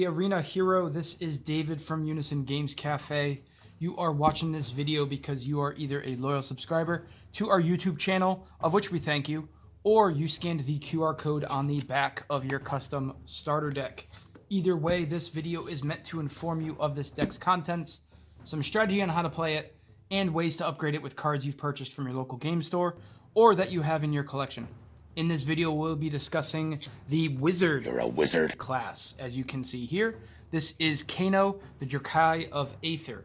Arena Hero. This is David from Unison Games Cafe. You are watching this video because you are either a loyal subscriber to our YouTube channel, of which we thank you, or you scanned the QR code on the back of your custom starter deck. Either way, this video is meant to inform you of this deck's contents, some strategy on how to play it, and ways to upgrade it with cards you've purchased from your local game store or that you have in your collection. In this video, we'll be discussing the Wizard. You're a wizard. Class. As you can see here, this is Kano, the Dracai of Aether.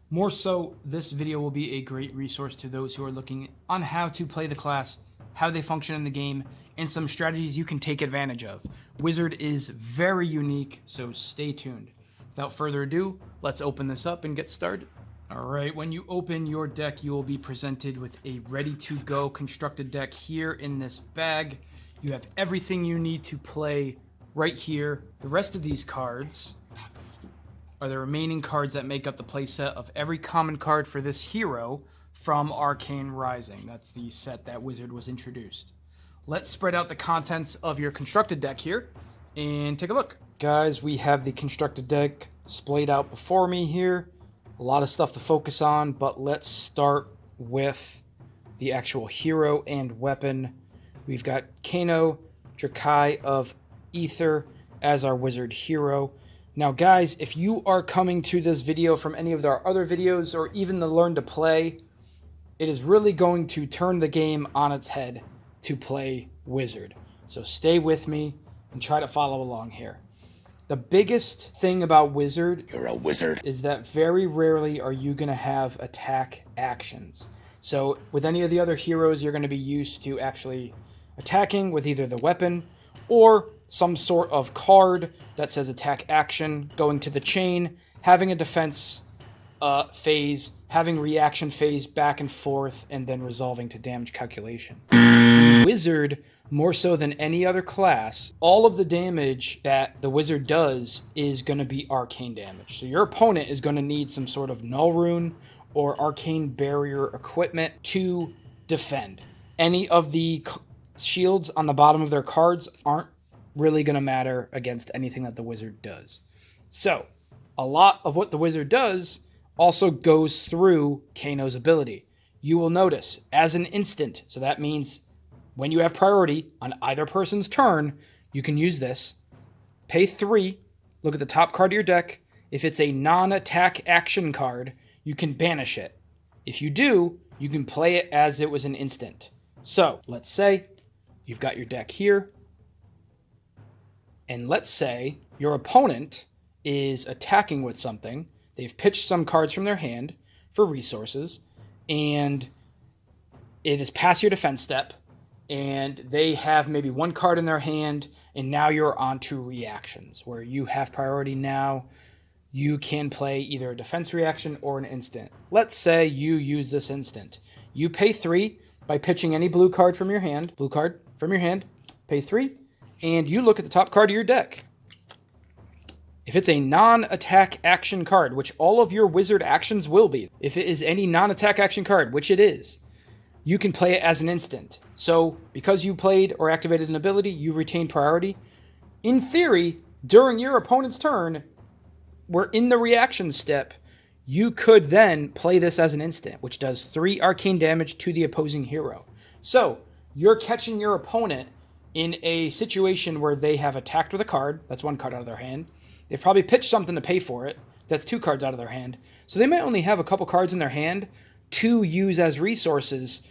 More so, this video will be a great resource to those who are looking on how to play the class, how they function in the game, and some strategies you can take advantage of. Wizard is very unique, so stay tuned. Without further ado, let's open this up and get started. Alright, when you open your deck, you will be presented with a ready-to-go constructed deck here in this bag. You have everything you need to play right here. The rest of these cards are the remaining cards that make up the playset of every common card for this hero from Arcane Rising. That's the set that Wizard was introduced. Let's spread out the contents of your constructed deck here and take a look. Guys, we have the constructed deck splayed out before me here. A lot of stuff to focus on, but let's start with the actual hero and weapon. We've got Kano, Dracai of Aether as our wizard hero. Now guys, if you are coming to this video from any of our other videos or even the Learn to Play, it is really going to turn the game on its head to play wizard. So stay with me and try to follow along here. The biggest thing about wizard, You're a wizard. is that very rarely are you going to have attack actions. So with any of the other heroes, you're going to be used to actually attacking with either the weapon or some sort of card that says attack action, going to the chain, having a defense phase, having reaction phase back and forth, and then resolving to damage calculation. Wizard, more so than any other class, all of the damage that the wizard does is going to be arcane damage. So your opponent is going to need some sort of null rune or arcane barrier equipment to defend. Any of the shields on the bottom of their cards aren't really going to matter against anything that the wizard does. So a lot of what the wizard does also goes through Kano's ability. You will notice as an instant, so that means when you have priority on either person's turn, you can use this. Pay 3, look at the top card of your deck. If it's a non-attack action card, you can banish it. If you do, you can play it as it was an instant. So, let's say you've got your deck here, and let's say your opponent is attacking with something. They've pitched some cards from their hand for resources, and it is past your defense step, and they have maybe one card in their hand, and now you're on to reactions, where you have priority now. You can play either a defense reaction or an instant. Let's say you use this instant. You pay 3 by pitching any blue card from your hand, pay 3, and you look at the top card of your deck. If it's a non-attack action card, which all of your wizard actions will be, if it is any non-attack action card, which it is, you can play it as an instant. So because you played or activated an ability, you retain priority. In theory, during your opponent's turn, we're in the reaction step, you could then play this as an instant, which does 3 arcane damage to the opposing hero. So you're catching your opponent in a situation where they have attacked with a card, that's 1 card out of their hand. They've probably pitched something to pay for it, that's 2 cards out of their hand. So they might only have a couple cards in their hand to use as resources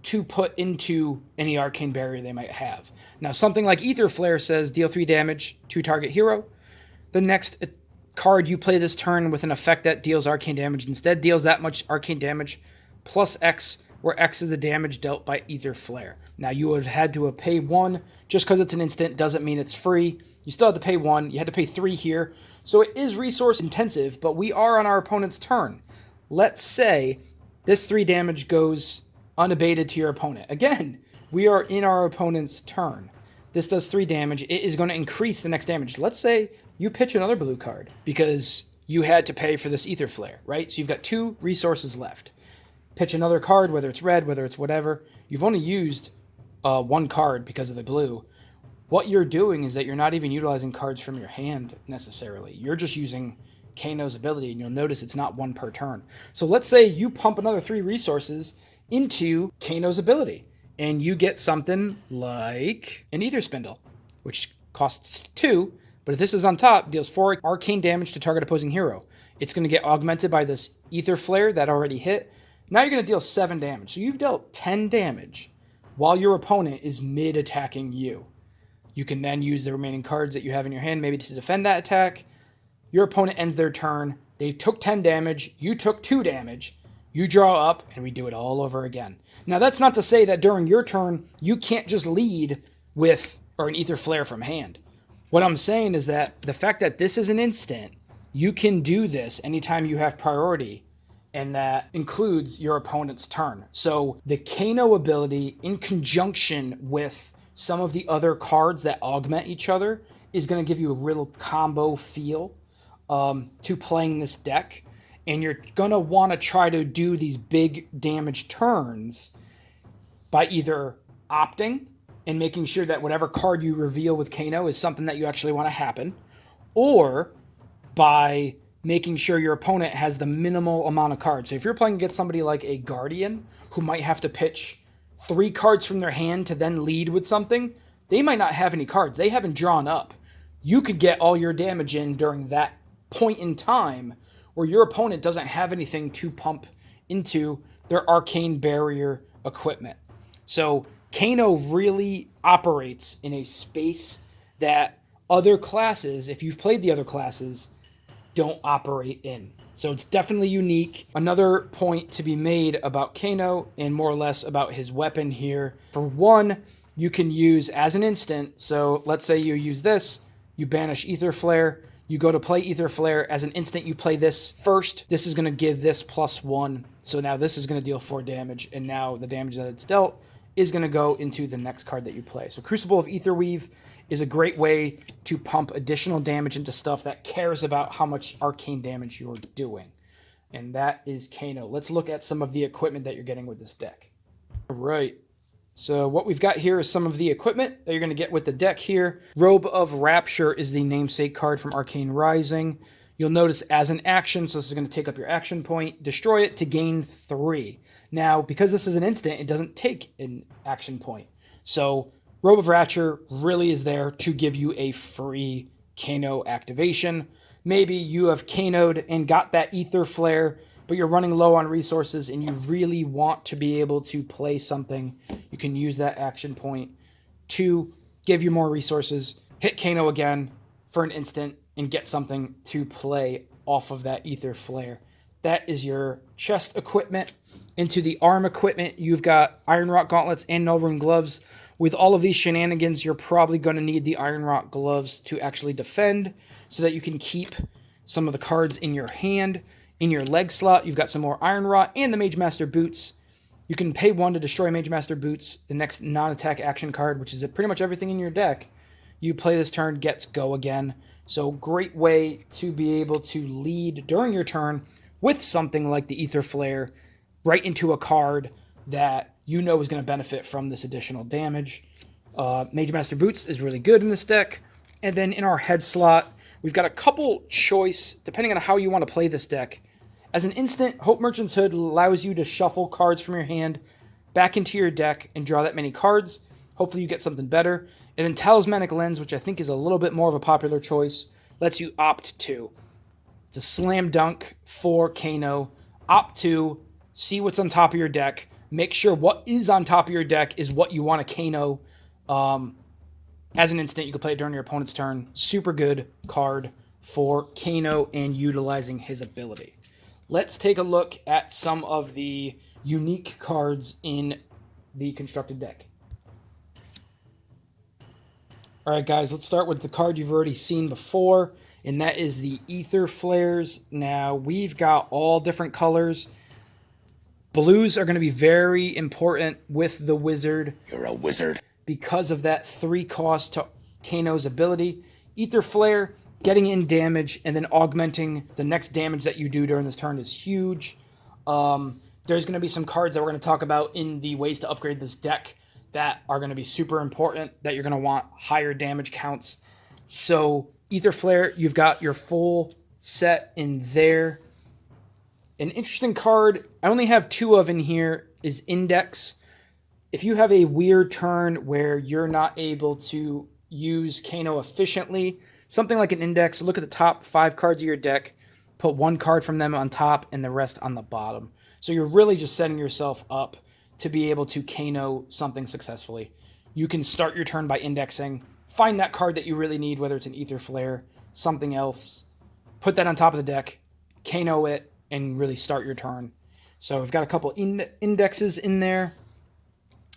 to put into any arcane barrier they might have. Now, something like Aether Flare says deal 3 damage to target hero. The next card you play this turn with an effect that deals arcane damage instead deals that much arcane damage plus X, where X is the damage dealt by Aether Flare. Now, you would have had to pay 1. Just because it's an instant doesn't mean it's free. You still had to pay 1. You had to pay 3 here. So it is resource intensive, but we are on our opponent's turn. Let's say this 3 damage goes unabated to your opponent. Again, we are in our opponent's turn. This does 3 damage. It is going to increase the next damage. Let's say you pitch another blue card because you had to pay for this Aether Flare, right? So you've got 2 resources left. Pitch another card, whether it's red, whether it's whatever. You've only used 1 card because of the blue. what you're doing is that you're not even utilizing cards from your hand necessarily. You're just using Kano's ability, and you'll notice it's not one per turn. So let's say you pump another 3 resources into Kano's ability, and you get something like an Aether Spindle, which costs 2, but if this is on top, deals 4 arcane damage to target opposing hero. It's going to get augmented by this Aether Flare that already hit. Now you're going to deal 7 damage. So you've dealt 10 damage while your opponent is mid-attacking you. You can then use the remaining cards that you have in your hand maybe to defend that attack. Your opponent ends their turn. They took 10 damage. You took 2 damage. You draw up, and we do it all over again. Now, that's not to say that during your turn, you can't just lead with an Aether Flare from hand. What I'm saying is that the fact that this is an instant, you can do this anytime you have priority, and that includes your opponent's turn. So the Kano ability, in conjunction with some of the other cards that augment each other, is going to give you a real combo feel to playing this deck. And you're going to want to try to do these big damage turns by either opting and making sure that whatever card you reveal with Kano is something that you actually want to happen, or by making sure your opponent has the minimal amount of cards. So if you're playing against somebody like a Guardian who might have to pitch 3 cards from their hand to then lead with something, they might not have any cards. They haven't drawn up. You could get all your damage in during that point in time where your opponent doesn't have anything to pump into their arcane barrier equipment. So Kano really operates in a space that other classes, if you've played the other classes, don't operate in. So it's definitely unique. Another point to be made about Kano, and more or less about his weapon here. For one, you can use as an instant. So let's say you use this, you banish Aether Flare, you go to play Aether Flare. As an instant, you play this first. This is going to give this +1. So now this is going to deal 4 damage, and now the damage that it's dealt is going to go into the next card that you play. So Crucible of Aetherweave is a great way to pump additional damage into stuff that cares about how much arcane damage you're doing. And that is Kano. Let's look at some of the equipment that you're getting with this deck. All right. So what we've got here is some of the equipment that you're going to get with the deck here. Robe of Rapture is the namesake card from Arcane Rising. You'll notice as an action, so this is going to take up your action point, destroy it to gain 3. Now, because this is an instant, it doesn't take an action point. So Robe of Rapture really is there to give you a free Kano activation. Maybe you have Kano'd and got that Aether Flare, but you're running low on resources and you really want to be able to play something. You can use that action point to give you more resources, hit Kano again for an instant, and get something to play off of that Aether Flare. That is your chest equipment. Into the arm equipment, you've got Iron Rock Gauntlets and No Room Gloves. With all of these shenanigans, you're probably going to need the Iron Rock Gloves to actually defend so that you can keep some of the cards in your hand. In your leg slot, you've got some more Iron Rot and the Mage Master Boots. You can pay 1 to destroy Mage Master Boots, the next non-attack action card, which is pretty much everything in your deck. You play this turn, gets go again. So great way to be able to lead during your turn with something like the Aether Flare right into a card that you know is going to benefit from this additional damage. Mage Master Boots is really good in this deck. And then in our head slot, we've got a couple choice, depending on how you want to play this deck. As an instant, Hope Merchant's Hood allows you to shuffle cards from your hand back into your deck and draw that many cards. Hopefully you get something better. And then Talismanic Lens, which I think is a little bit more of a popular choice, lets you opt to. It's a slam dunk for Kano. Opt to, see what's on top of your deck. Make sure what is on top of your deck is what you want to Kano. As an instant, you can play it during your opponent's turn. Super good card for Kano and utilizing his ability. Let's take a look at some of the unique cards in the constructed deck. All right, guys, let's start with the card you've already seen before, and that is the Aether Flares. Now, we've got all different colors. Blues are going to be very important with the Wizard. You're a wizard. Because of that 3 cost to Kano's ability. Aether Flare, getting in damage, and then augmenting the next damage that you do during this turn is huge. There's going to be some cards that we're going to talk about in the ways to upgrade this deck that are going to be super important, that you're going to want higher damage counts. So Aether Flare, you've got your full set in there. An interesting card I only have 2 of in here is Index. If you have a weird turn where you're not able to use Kano efficiently, something like an Index, look at the top 5 cards of your deck, put 1 card from them on top and the rest on the bottom. So you're really just setting yourself up to be able to Kano something successfully. You can start your turn by indexing, find that card that you really need, whether it's an Aether Flare, something else, put that on top of the deck, Kano it, and really start your turn. So we've got a couple indexes in there.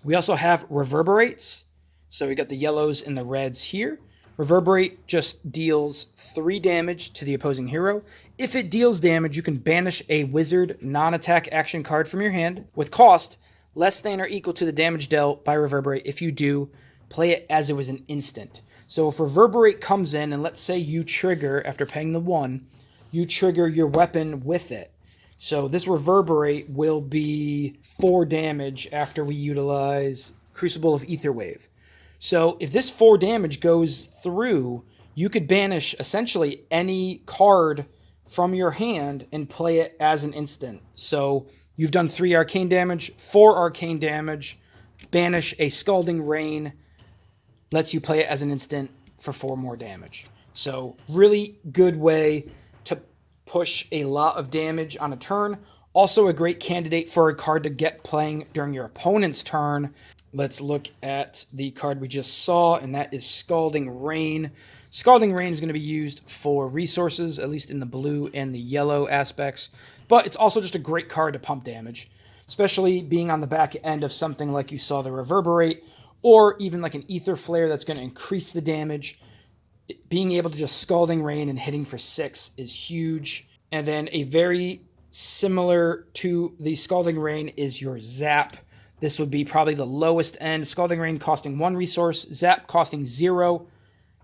We also have Reverberates. So we got the yellows and the reds here. Reverberate just deals 3 damage to the opposing hero. If it deals damage, you can banish a wizard non-attack action card from your hand with cost less than or equal to the damage dealt by Reverberate. If you do, play it as it was an instant. So if Reverberate comes in, and let's say you trigger, after paying the 1, you trigger your weapon with it. So this Reverberate will be 4 damage after we utilize Crucible of Aetherwave. So if this 4 damage goes through, you could banish essentially any card from your hand and play it as an instant. So you've done 3 arcane damage, 4 arcane damage, banish a Scalding Rain, lets you play it as an instant for 4 more damage. So really good way to push a lot of damage on a turn. Also a great candidate for a card to get playing during your opponent's turn. Let's look at the card we just saw, and that is Scalding Rain. Scalding Rain is going to be used for resources, at least in the blue and the yellow aspects, but it's also just a great card to pump damage, especially being on the back end of something like you saw the Reverberate, or even like an Aether Flare that's going to increase the damage. Being able to just Scalding Rain and hitting for 6 is huge. And then a very similar to the Scalding Rain is your Zap. This would be probably the lowest end. Scalding Rain costing 1 resource, Zap costing 0.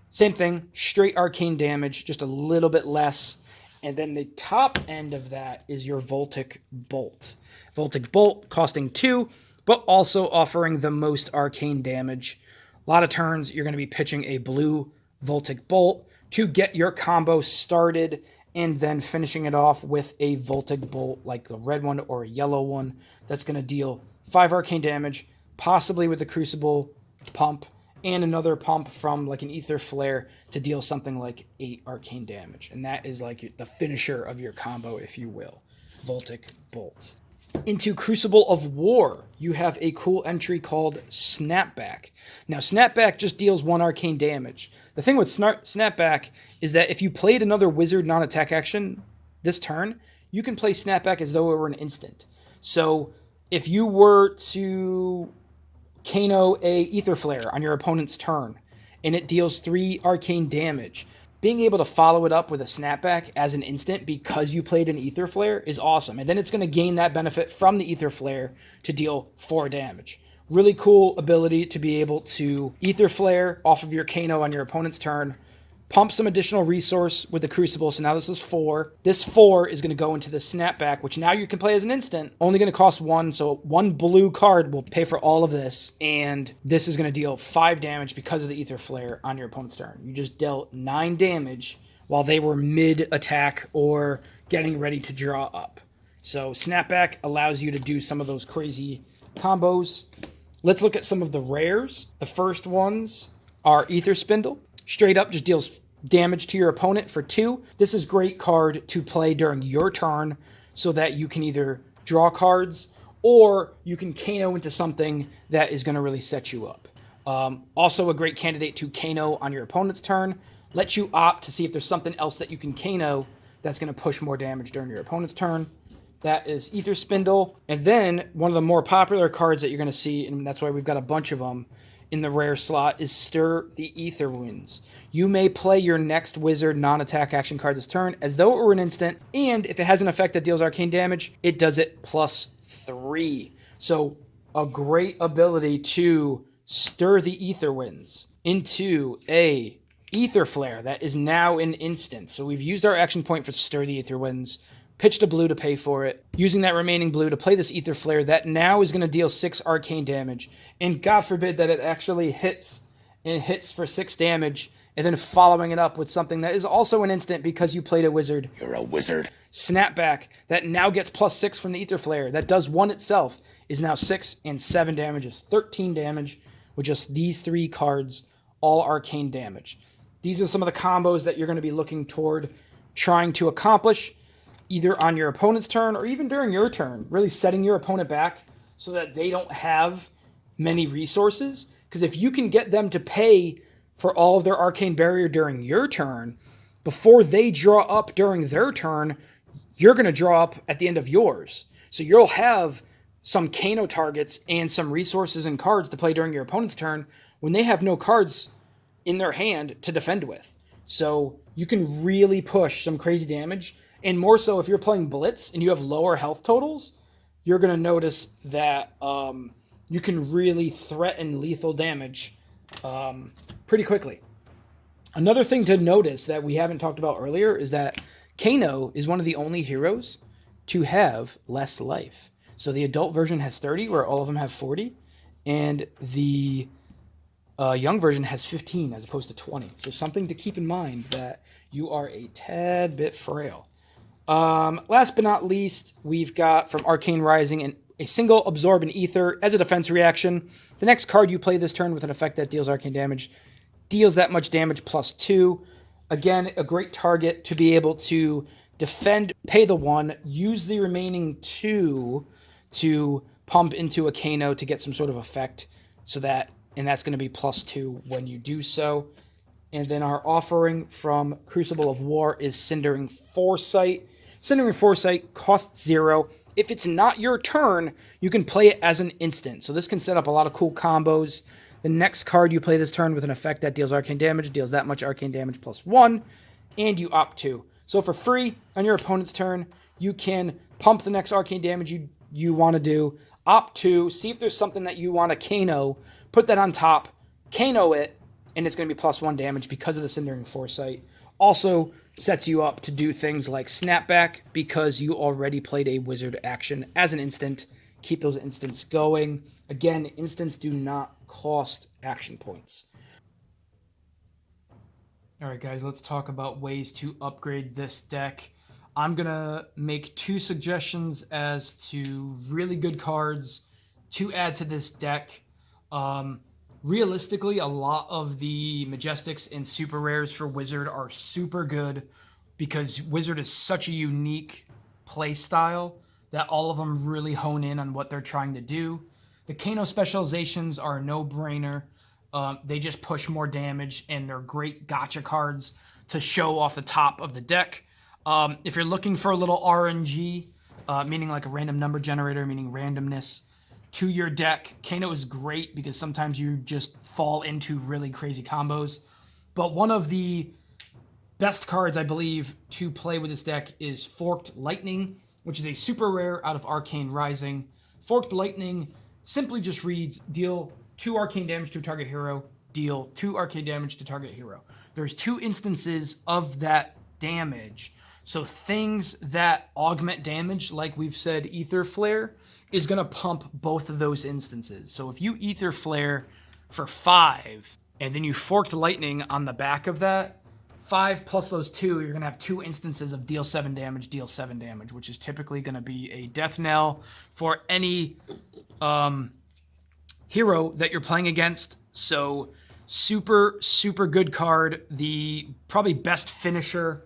Same thing, straight arcane damage, just a little bit less. And then the top end of that is your Voltic Bolt. Voltic Bolt costing 2, but also offering the most arcane damage. A lot of turns, you're going to be pitching a blue Voltic Bolt to get your combo started, and then finishing it off with a Voltic Bolt, like a red one or a yellow one, that's going to deal 5 arcane damage, possibly with the Crucible pump, and another pump from like an Aether Flare to deal something like 8 arcane damage. And that is like the finisher of your combo, if you will. Voltic Bolt. Into Crucible of War, you have a cool entry called Snapback. Now, Snapback just deals 1 arcane damage. The thing with Snapback is that if you played another wizard non-attack action this turn, you can play Snapback as though it were an instant. So if you were to Kano a Aether Flare on your opponent's turn, and it deals 3 arcane damage, being able to follow it up with a Snapback as an instant because you played an Aether Flare is awesome. And then it's going to gain that benefit from the Aether Flare to deal 4 damage. Really cool ability to be able to Aether Flare off of your Kano on your opponent's turn, pump some additional resource with the Crucible. So now this is 4. This 4 is going to go into the Snapback, which now you can play as an instant. Only going to cost 1, so 1 blue card will pay for all of this. And this is going to deal 5 damage because of the Aether Flare on your opponent's turn. You just dealt 9 damage while they were mid-attack or getting ready to draw up. So Snapback allows you to do some of those crazy combos. Let's look at some of the rares. The first ones are Aether Spindle. Straight up just deals damage to your opponent for 2. This is a great card to play during your turn so that you can either draw cards or you can Kano into something that is going to really set you up. Also a great candidate to Kano on your opponent's turn. Let you opt to see if there's something else that you can Kano that's going to push more damage during your opponent's turn. That is Aether Spindle. And then one of the more popular cards that you're going to see, and that's why we've got a bunch of them in the rare slot, is Stir the Aetherwinds. You may play your next wizard non-attack action card this turn as though it were an instant, and if it has an effect that deals arcane damage, it does it +3. So a great ability to Stir the Aetherwinds into a Aether Flare that is now an instant. So we've used our action point for Stir the Aetherwinds. pitched a blue to pay for it, using that remaining blue to play this Aether Flare that now is going to deal 6 arcane damage. And God forbid that it actually hits and hits for 6 damage, and then following it up with something that is also an instant because you played a wizard. You're a wizard. Snapback that now gets +6 from the Aether Flare. That does 1 itself, is now 6 and 7 damage, is 13 damage with just these 3 cards, all arcane damage. These are some of the combos that you're going to be looking toward trying to accomplish either on your opponent's turn or even during your turn, really setting your opponent back so that they don't have many resources. Because if you can get them to pay for all of their arcane barrier during your turn, before they draw up during their turn, you're going to draw up at the end of yours. So you'll have some Kano targets and some resources and cards to play during your opponent's turn when they have no cards in their hand to defend with. So you can really push some crazy damage. And more so if you're playing Blitz and you have lower health totals, you're going to notice that you can really threaten lethal damage pretty quickly. Another thing to notice that we haven't talked about earlier is that Kano is one of the only heroes to have less life. So the adult version has 30, where all of them have 40, and the young version has 15 as opposed to 20. So something to keep in mind, that you are a tad bit frail. Last but not least, we've got from Arcane Rising a single Absorb an Ether as a defense reaction. The next card you play this turn with an effect that deals arcane damage deals that much damage +2. Again, a great target to be able to defend, pay the 1, use the remaining 2 to pump into a Kano to get some sort of effect, and that's going to be +2 when you do so. And then our offering from Crucible of War is Cindering Foresight. Cindering Foresight costs 0. If it's not your turn, you can play it as an instant. So this can set up a lot of cool combos. The next card you play this turn with an effect that deals arcane damage, deals that much arcane damage +1, and you opt 2. So for free, on your opponent's turn, you can pump the next arcane damage you want to do, opt 2, see if there's something that you want to Kano, put that on top, Kano it, and it's going to be +1 damage because of the Cindering Foresight. Also sets you up to do things like Snapback because you already played a wizard action as an instant. Keep those instants going. Again, instants do not cost action points. All right, guys, let's talk about ways to upgrade this deck. I'm going to make 2 suggestions as to really good cards to add to this deck. Realistically, a lot of the Majestics and Super Rares for Wizard are super good because Wizard is such a unique play style that all of them really hone in on what they're trying to do. The Kano specializations are a no-brainer. They just push more damage, and they're great gotcha cards to show off the top of the deck. If you're looking for a little RNG, meaning like a random number generator, meaning randomness, to your deck, Kano is great because sometimes you just fall into really crazy combos. But one of the best cards, I believe, to play with this deck is Forked Lightning, which is a super rare out of Arcane Rising. Forked Lightning simply just reads, deal 2 arcane damage to a target hero, deal 2 arcane damage to target hero. There's 2 instances of that damage. So things that augment damage, like we've said, Aether Flare, is going to pump both of those instances. So if you Aether Flare for 5, and then you Forked Lightning on the back of that, 5 plus those 2, you're going to have 2 instances of deal 7 damage, which is typically going to be a death knell for any hero that you're playing against. So super, super good card. The probably best finisher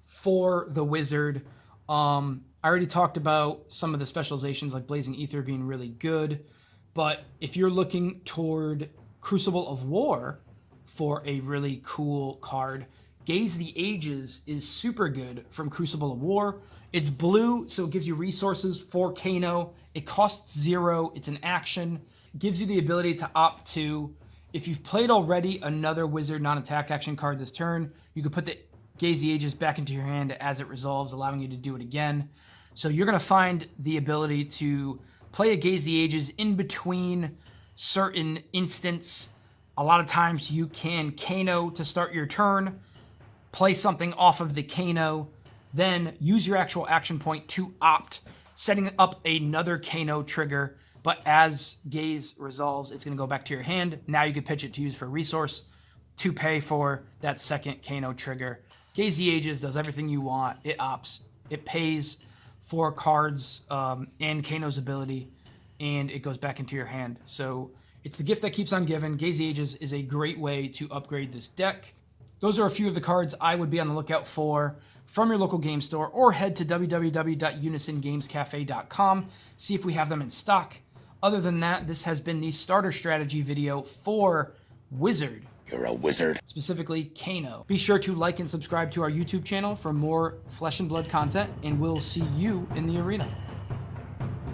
for the Wizard. I already talked about some of the specializations like Blazing Ether being really good, but if you're looking toward Crucible of War for a really cool card, Gaze the Ages is super good from Crucible of War. It's blue, so it gives you resources for Kano. It costs 0. It's an action. Gives you the ability to opt to. If you've played already another Wizard non-attack action card this turn, you can put the Gaze the Ages back into your hand as it resolves, allowing you to do it again. So you're going to find the ability to play a Gaze the Ages in between certain instants. A lot of times you can Kano to start your turn, play something off of the Kano, then use your actual action point to opt, setting up another Kano trigger. But as Gaze resolves, it's going to go back to your hand. Now you can pitch it to use for resource to pay for that second Kano trigger. Gaze the Ages does everything you want. It opts. It pays for cards and Kano's ability, and it goes back into your hand. So it's the gift that keeps on giving. Gaze the Ages is a great way to upgrade this deck. Those are a few of the cards I would be on the lookout for from your local game store, or head to www.unisongamescafe.com, see if we have them in stock. Other than that, this has been the starter strategy video for Wizard. You're a wizard. Specifically, Kano. Be sure to like and subscribe to our YouTube channel for more Flesh and Blood content, and we'll see you in the arena.